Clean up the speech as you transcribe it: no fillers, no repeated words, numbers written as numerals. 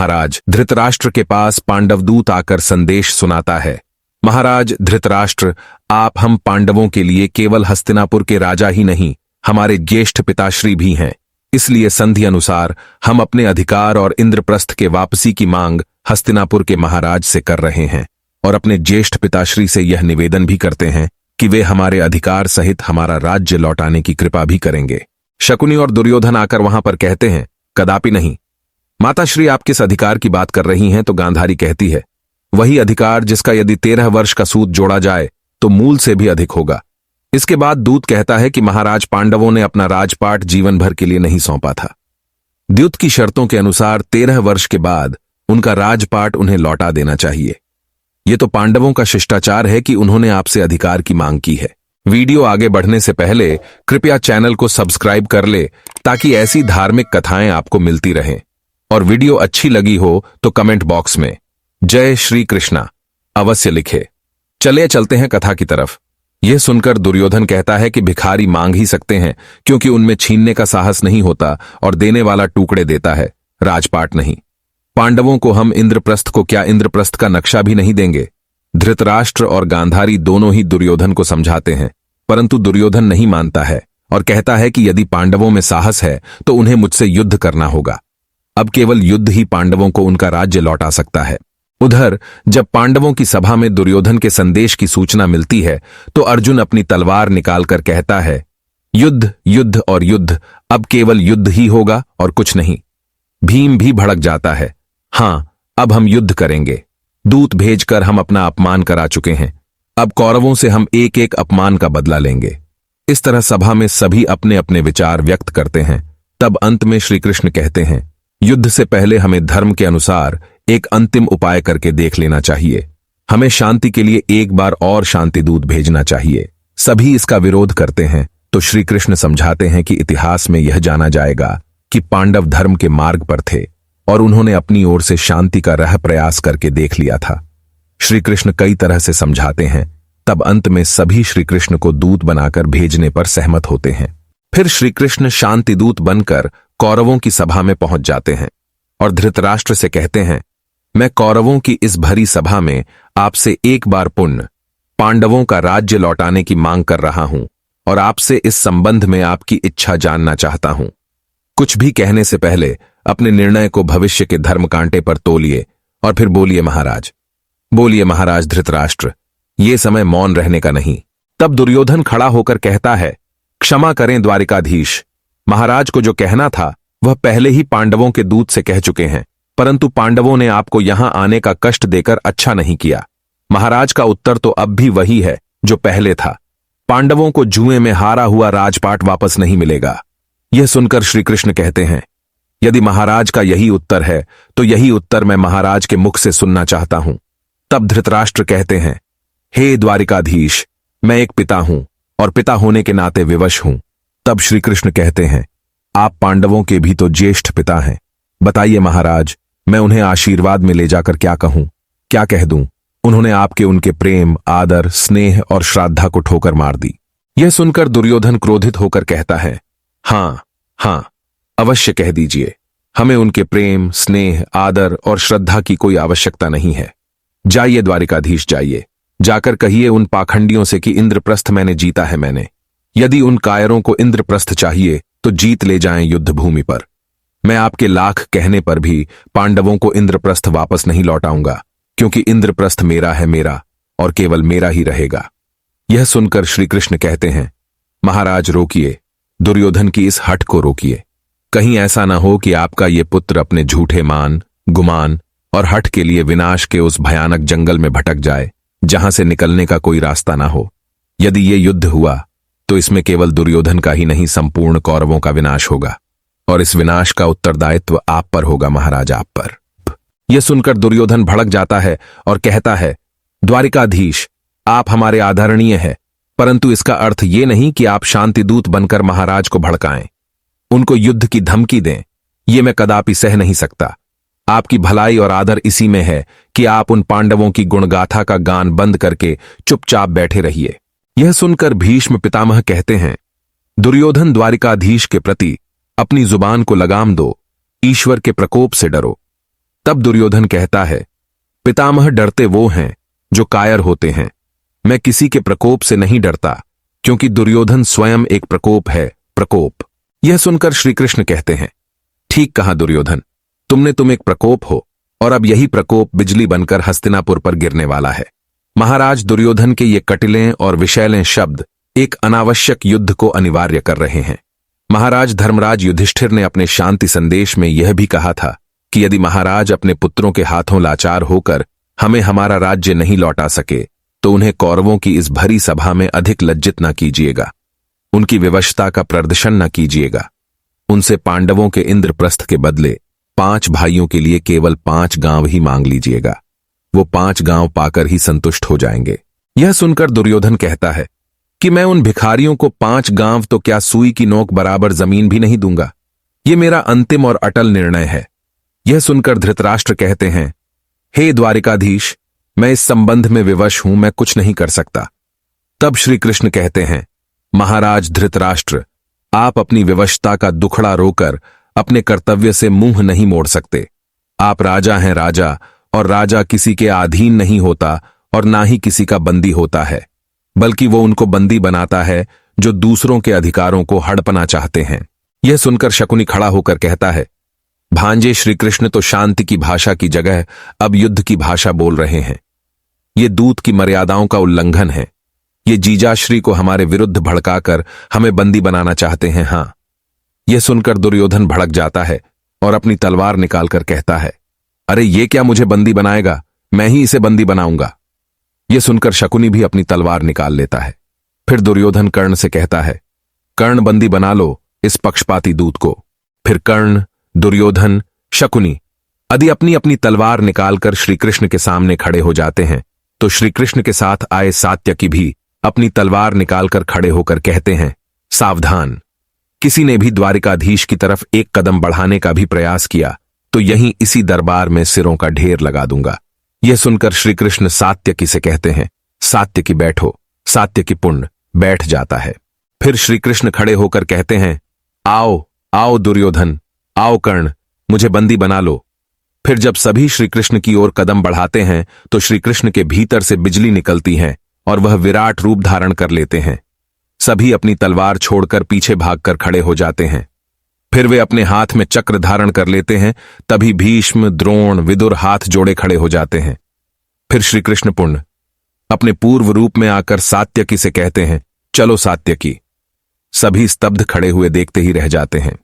महाराज, धृतराष्ट्र के पास पांडवदूत आकर संदेश सुनाता है। महाराज धृतराष्ट्र, आप हम पांडवों के लिए केवल हस्तिनापुर के राजा ही नहीं, हमारे ज्येष्ठ पिताश्री भी हैं। इसलिए संधि अनुसार हम अपने अधिकार और इंद्रप्रस्थ के वापसी की मांग हस्तिनापुर के महाराज से कर रहे हैं और अपने ज्येष्ठ पिताश्री से यह निवेदन भी करते हैं कि वे हमारे अधिकार सहित हमारा राज्य लौटाने की कृपा भी करेंगे। शकुनी और दुर्योधन आकर वहां पर कहते हैं, कदापि नहीं। माताश्री, आप किस अधिकार की बात कर रही हैं? तो गांधारी कहती है, वही अधिकार जिसका यदि 13 वर्ष का सूद जोड़ा जाए तो मूल से भी अधिक होगा। इसके बाद दूत कहता है कि महाराज, पांडवों ने अपना राजपाट जीवन भर के लिए नहीं सौंपा था। द्यूत की शर्तों के अनुसार 13 वर्ष के बाद उनका राजपाट उन्हें लौटा देना चाहिए। यह तो पांडवों का शिष्टाचार है कि उन्होंने आपसे अधिकार की मांग की है। वीडियो आगे बढ़ने से पहले कृपया चैनल को सब्सक्राइब कर ले ताकि ऐसी धार्मिक कथाएं आपको मिलती रहें। और वीडियो अच्छी लगी हो तो कमेंट बॉक्स में जय श्री कृष्णा अवश्य लिखे। चलिए चलते हैं कथा की तरफ। यह सुनकर दुर्योधन कहता है कि भिखारी मांग ही सकते हैं, क्योंकि उनमें छीनने का साहस नहीं होता और देने वाला टुकड़े देता है, राजपाट नहीं। पांडवों को हम इंद्रप्रस्थ को क्या इंद्रप्रस्थ का नक्शा भी नहीं देंगे? धृतराष्ट्र और गांधारी दोनों ही दुर्योधन को समझाते हैं, परंतु दुर्योधन नहीं मानता है और कहता है कि यदि पांडवों में साहस है तो उन्हें मुझसे युद्ध करना होगा। अब केवल युद्ध ही पांडवों को उनका राज्य लौटा सकता है। उधर जब पांडवों की सभा में दुर्योधन के संदेश की सूचना मिलती है तो अर्जुन अपनी तलवार निकालकर कहता है, युद्ध युद्ध और युद्ध, अब केवल युद्ध ही होगा और कुछ नहीं। भीम भी भड़क जाता है, हां, अब हम युद्ध करेंगे। दूत भेजकर हम अपना अपमान करा चुके हैं, अब कौरवों से हम एक एक अपमान का बदला लेंगे। इस तरह सभा में सभी अपने अपने विचार व्यक्त करते हैं। तब अंत में श्री कृष्ण कहते हैं, युद्ध से पहले हमें धर्म के अनुसार एक अंतिम उपाय करके देख लेना चाहिए। हमें शांति के लिए एक बार और शांति दूत भेजना चाहिए। सभी इसका विरोध करते हैं तो श्री कृष्ण समझाते हैं कि इतिहास में यह जाना जाएगा कि पांडव धर्म के मार्ग पर थे और उन्होंने अपनी ओर से शांति का रह प्रयास करके देख लिया था। श्री कृष्ण कई तरह से समझाते हैं। तब अंत में सभी श्री कृष्ण को दूत बनाकर भेजने पर सहमत होते हैं। फिर श्री कृष्ण शांति दूत बनकर कौरवों की सभा में पहुंच जाते हैं और धृतराष्ट्र से कहते हैं, मैं कौरवों की इस भरी सभा में आपसे एक बार पुण्य पांडवों का राज्य लौटाने की मांग कर रहा हूं और आपसे इस संबंध में आपकी इच्छा जानना चाहता हूं। कुछ भी कहने से पहले अपने निर्णय को भविष्य के धर्म कांटे पर तोलिए और फिर बोलिए महाराज। बोलिए महाराज धृतराष्ट्र, ये समय मौन रहने का नहीं। तब दुर्योधन खड़ा होकर कहता है, क्षमा करें द्वारिकाधीश, महाराज को जो कहना था वह पहले ही पांडवों के दूत से कह चुके हैं, परंतु पांडवों ने आपको यहां आने का कष्ट देकर अच्छा नहीं किया। महाराज का उत्तर तो अब भी वही है जो पहले था। पांडवों को जुए में हारा हुआ राजपाट वापस नहीं मिलेगा। यह सुनकर श्री कृष्ण कहते हैं, यदि महाराज का यही उत्तर है तो यही उत्तर मैं महाराज के मुख से सुनना चाहता हूं। तब धृतराष्ट्र कहते हैं, हे द्वारिकाधीश, मैं एक पिता हूं और पिता होने के नाते विवश हूं। तब श्री कृष्ण कहते हैं, आप पांडवों के भी तो ज्येष्ठ पिता हैं। बताइए महाराज, मैं उन्हें आशीर्वाद में ले जाकर क्या कहूं, क्या कह दूं? उन्होंने आपके उनके प्रेम, आदर, स्नेह और श्रद्धा को ठोकर मार दी। यह सुनकर दुर्योधन क्रोधित होकर कहता है, हां हां, अवश्य कह दीजिए। हमें उनके प्रेम, स्नेह, आदर और श्रद्धा की कोई आवश्यकता नहीं है। जाइए द्वारिकाधीश, जाइए, जाकर कहिए उन पाखंडियों से कि इंद्रप्रस्थ मैंने जीता है। मैंने यदि उन कायरों को इंद्रप्रस्थ चाहिए तो जीत ले जाएं युद्ध भूमि पर। मैं आपके लाख कहने पर भी पांडवों को इंद्रप्रस्थ वापस नहीं लौटाऊंगा, क्योंकि इंद्रप्रस्थ मेरा है, मेरा और केवल मेरा ही रहेगा। यह सुनकर श्री कृष्ण कहते हैं, महाराज रोकिए, दुर्योधन की इस हठ को रोकिए। कहीं ऐसा ना हो कि आपका ये पुत्र अपने झूठे मान, गुमान और हठ के लिए विनाश के उस भयानक जंगल में भटक जाए जहां से निकलने का कोई रास्ता ना हो। यदि ये युद्ध हुआ तो इसमें केवल दुर्योधन का ही नहीं, संपूर्ण कौरवों का विनाश होगा और इस विनाश का उत्तरदायित्व आप पर होगा महाराज, आप पर। यह सुनकर दुर्योधन भड़क जाता है और कहता है, द्वारिकाधीश, आप हमारे आदरणीय हैं, परंतु इसका अर्थ ये नहीं कि आप शांतिदूत बनकर महाराज को भड़काएं, उनको युद्ध की धमकी दें। ये मैं कदापि सह नहीं सकता। आपकी भलाई और आदर इसी में है कि आप उन पांडवों की गुणगाथा का गान बंद करके चुपचाप बैठे रहिए। यह सुनकर भीष्म पितामह कहते हैं, दुर्योधन, द्वारिकाधीश के प्रति अपनी जुबान को लगाम दो, ईश्वर के प्रकोप से डरो। तब दुर्योधन कहता है, पितामह डरते वो हैं जो कायर होते हैं। मैं किसी के प्रकोप से नहीं डरता, क्योंकि दुर्योधन स्वयं एक प्रकोप है, प्रकोप। यह सुनकर श्री कृष्ण कहते हैं, ठीक कहा दुर्योधन, तुम एक प्रकोप हो, और अब यही प्रकोप बिजली बनकर हस्तिनापुर पर गिरने वाला है। महाराज दुर्योधन के ये कटिलें और विशैलें शब्द एक अनावश्यक युद्ध को अनिवार्य कर रहे हैं। महाराज धर्मराज युधिष्ठिर ने अपने शांति संदेश में यह भी कहा था कि यदि महाराज अपने पुत्रों के हाथों लाचार होकर हमें हमारा राज्य नहीं लौटा सके, तो उन्हें कौरवों की इस भरी सभा में अधिक लज्जित न कीजिएगा, उनकी विवशता का प्रदर्शन न कीजिएगा। उनसे पांडवों के इंद्रप्रस्थ के बदले 5 भाइयों के लिए केवल 5 गांव ही मांग लीजिएगा। वो 5 गांव पाकर ही संतुष्ट हो जाएंगे। यह सुनकर दुर्योधन कहता है कि मैं उन भिखारियों को 5 गांव तो क्या सुई की नोक बराबर जमीन भी नहीं दूंगा। ये मेरा अंतिम और अटल निर्णय है। यह सुनकर धृतराष्ट्र कहते हैं, हे द्वारिकाधीश, मैं इस संबंध में विवश हूं, मैं कुछ नहीं कर सकता। तब श्री कृष्ण कहते हैं, महाराज धृतराष्ट्र, आप अपनी विवशता का दुखड़ा रोकर अपने कर्तव्य से मुंह नहीं मोड़ सकते। आप राजा हैं राजा, और राजा किसी के अधीन नहीं होता और ना ही किसी का बंदी होता है, बल्कि वो उनको बंदी बनाता है जो दूसरों के अधिकारों को हड़पना चाहते हैं। यह सुनकर शकुनी खड़ा होकर कहता है, भांजे श्री कृष्ण तो शांति की भाषा की जगह अब युद्ध की भाषा बोल रहे हैं। ये दूत की मर्यादाओं का उल्लंघन है। ये जीजाश्री को हमारे विरुद्ध भड़काकर हमें बंदी बनाना चाहते हैं। हां। यह सुनकर दुर्योधन भड़क जाता है और अपनी तलवार निकालकर कहता है, अरे ये क्या मुझे बंदी बनाएगा, मैं ही इसे बंदी बनाऊंगा। यह सुनकर शकुनी भी अपनी तलवार निकाल लेता है। फिर दुर्योधन कर्ण से कहता है, कर्ण बंदी बना लो इस पक्षपाती दूत को। फिर कर्ण, दुर्योधन, शकुनी आदि अपनी अपनी तलवार निकालकर श्रीकृष्ण के सामने खड़े हो जाते हैं। तो श्रीकृष्ण के साथ आए सात्यकी भी अपनी तलवार निकालकर खड़े होकर कहते हैं, सावधान, किसी ने भी द्वारिकाधीश की तरफ एक कदम बढ़ाने का भी प्रयास किया तो यहीं इसी दरबार में सिरों का ढेर लगा दूंगा। यह सुनकर श्रीकृष्ण सात्यकी से कहते हैं, सात्यकी बैठो। सात्यकी पुण्य बैठ जाता है। फिर श्रीकृष्ण खड़े होकर कहते हैं, आओ आओ दुर्योधन, आओ कर्ण, मुझे बंदी बना लो। फिर जब सभी श्रीकृष्ण की ओर कदम बढ़ाते हैं तो श्रीकृष्ण के भीतर से बिजली निकलती है और वह विराट रूप धारण कर लेते हैं। सभी अपनी तलवार छोड़कर पीछे भागकर खड़े हो जाते हैं। फिर वे अपने हाथ में चक्र धारण कर लेते हैं। तभी भीष्म, द्रोण, विदुर हाथ जोड़े खड़े हो जाते हैं। फिर श्रीकृष्ण पुण्य अपने पूर्व रूप में आकर सात्यकी से कहते हैं, चलो सात्यकी। सभी स्तब्ध खड़े हुए देखते ही रह जाते हैं।